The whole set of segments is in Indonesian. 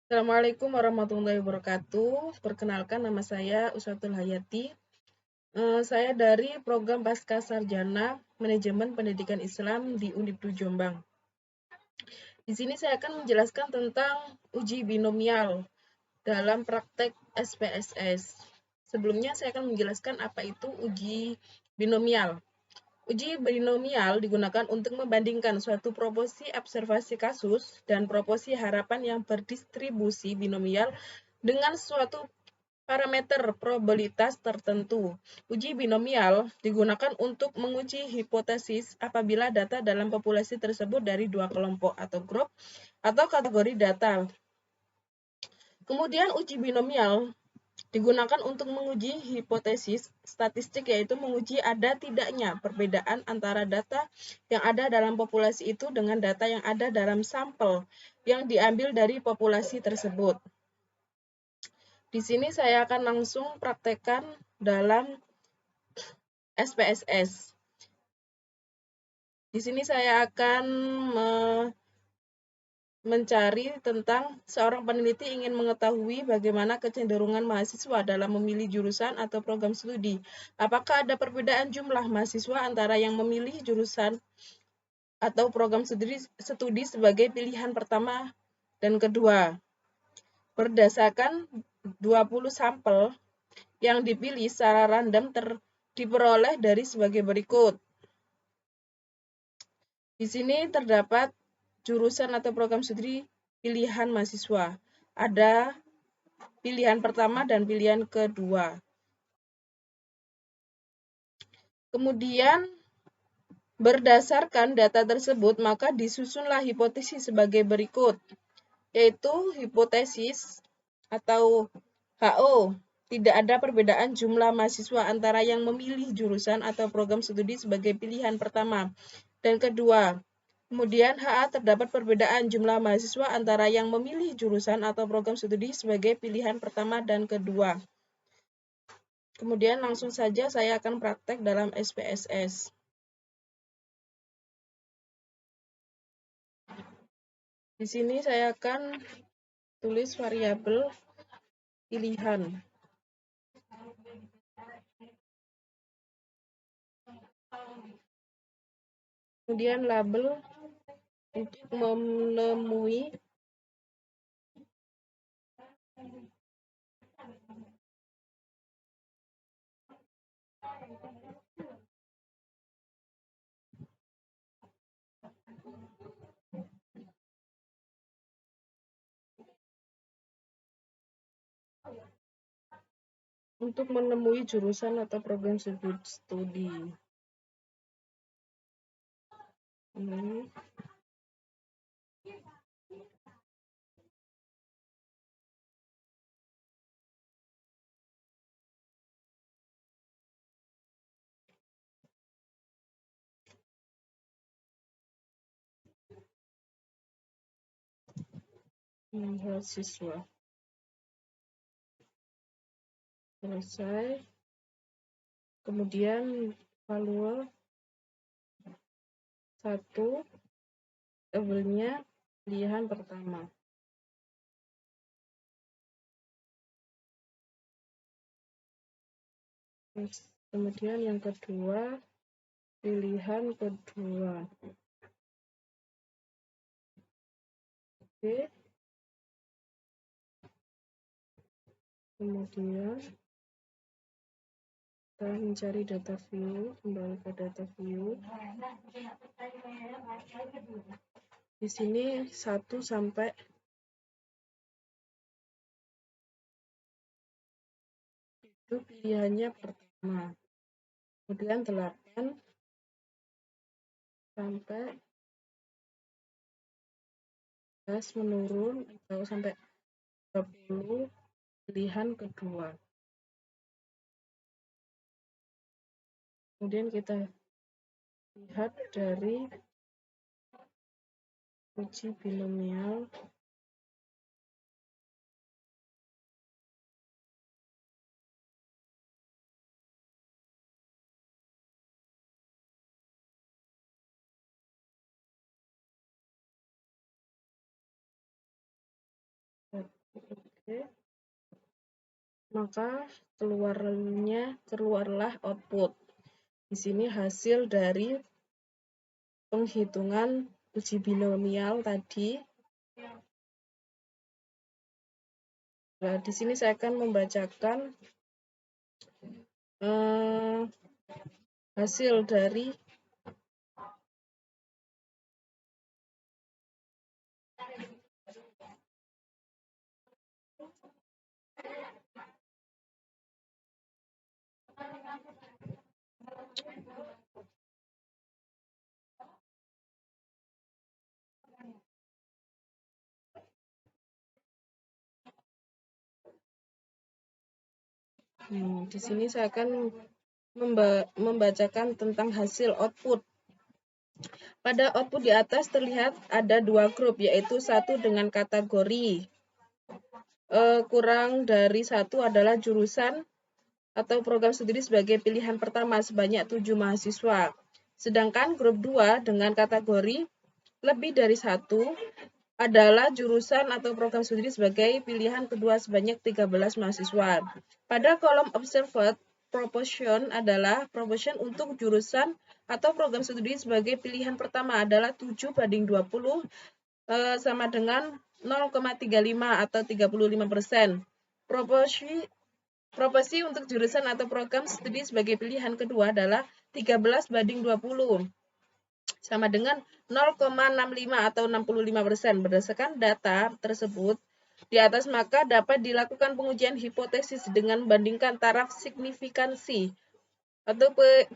Assalamualaikum warahmatullahi wabarakatuh. Perkenalkan, nama saya Uswatul Hayati. Saya dari program Pasca Sarjana Manajemen Pendidikan Islam di Undipdu Jombang. Di sini saya akan menjelaskan tentang uji binomial dalam praktek SPSS. Sebelumnya saya akan menjelaskan apa itu uji binomial. Uji binomial digunakan untuk membandingkan suatu proporsi observasi kasus dan proporsi harapan yang berdistribusi binomial dengan suatu parameter probabilitas tertentu. Uji binomial digunakan untuk menguji hipotesis apabila data dalam populasi tersebut dari dua kelompok atau grup atau kategori data. Kemudian uji binomial digunakan untuk menguji hipotesis statistik, yaitu menguji ada tidaknya perbedaan antara data yang ada dalam populasi itu dengan data yang ada dalam sampel yang diambil dari populasi tersebut. Di sini saya akan langsung praktekkan dalam SPSS. Di sini saya akan mencari tentang seorang peneliti ingin mengetahui bagaimana kecenderungan mahasiswa dalam memilih jurusan atau program studi. Apakah ada perbedaan jumlah mahasiswa antara yang memilih jurusan atau program studi sebagai pilihan pertama dan kedua. Berdasarkan 20 sampel yang dipilih secara random diperoleh dari sebagai berikut. Di sini terdapat jurusan atau program studi pilihan mahasiswa. Ada pilihan pertama dan pilihan kedua. Kemudian berdasarkan data tersebut, maka disusunlah hipotesis sebagai berikut, yaitu hipotesis atau HO. Tidak ada perbedaan jumlah mahasiswa antara yang memilih jurusan atau program studi sebagai pilihan pertama dan kedua. Kemudian HA, terdapat perbedaan jumlah mahasiswa antara yang memilih jurusan atau program studi sebagai pilihan pertama dan kedua. Kemudian langsung saja saya akan praktek dalam SPSS. Di sini saya akan tulis variabel pilihan. Kemudian label untuk menemui jurusan atau program studi. Ini mahasiswa. Selesai. Kemudian value 1 labelnya pilihan pertama. Kemudian yang kedua, pilihan kedua. Oke. Kemudian kita mencari data view, kembali ke data view. Di sini 1 sampai itu pilihannya pertama. Kemudian 8 sampai 10 menurun atau sampai 20 pilihan kedua. Kemudian kita lihat dari uji binomial. maka keluarlah output. Di sini hasil dari penghitungan uji binomial tadi. Nah, di sini saya akan membacakan hasil dari di sini saya akan membacakan tentang hasil output. Pada output di atas terlihat ada dua grup, yaitu satu dengan kategori kurang dari satu adalah jurusan atau program studi sebagai pilihan pertama sebanyak 7 mahasiswa. Sedangkan grup 2 dengan kategori lebih dari satu adalah jurusan atau program studi sebagai pilihan kedua sebanyak 13 mahasiswa. Pada kolom observed, proportion adalah proportion untuk jurusan atau program studi sebagai pilihan pertama adalah 7:20 sama dengan 0,35 atau 35%. Proporsi untuk jurusan atau program studi sebagai pilihan kedua adalah 13:20 sama dengan 0,65 atau 65%. Berdasarkan data tersebut di atas, maka dapat dilakukan pengujian hipotesis dengan membandingkan taraf signifikansi atau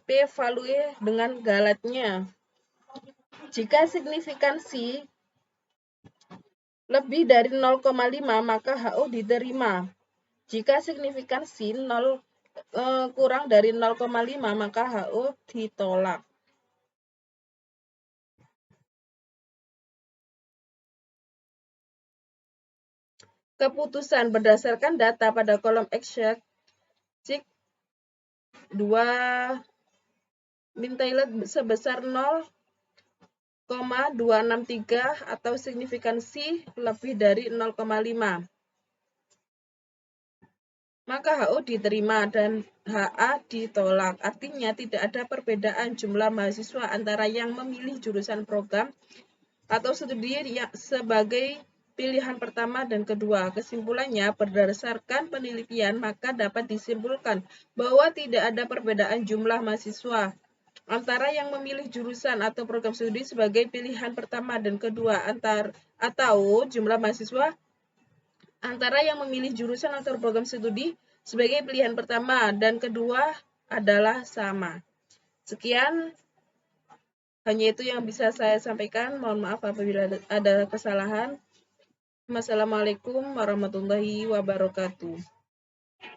p-value dengan galatnya. Jika signifikansi lebih dari 0,5 maka HO diterima. Jika signifikansi kurang dari 0,5 maka HO ditolak. Keputusan berdasarkan data pada kolom exact 2 mintailet sebesar 0,263 atau signifikansi lebih dari 0,5. Maka HO diterima dan HA ditolak. Artinya tidak ada perbedaan jumlah mahasiswa antara yang memilih jurusan program atau studi yang sebagai pilihan pertama dan kedua. Kesimpulannya, berdasarkan penelitian, maka dapat disimpulkan bahwa tidak ada perbedaan jumlah mahasiswa antara yang memilih jurusan atau program studi sebagai pilihan pertama dan kedua atau jumlah mahasiswa antara yang memilih jurusan atau program studi sebagai pilihan pertama dan kedua adalah sama. Sekian, hanya itu yang bisa saya sampaikan. Mohon maaf apabila ada kesalahan. Wassalamualaikum warahmatullahi wabarakatuh.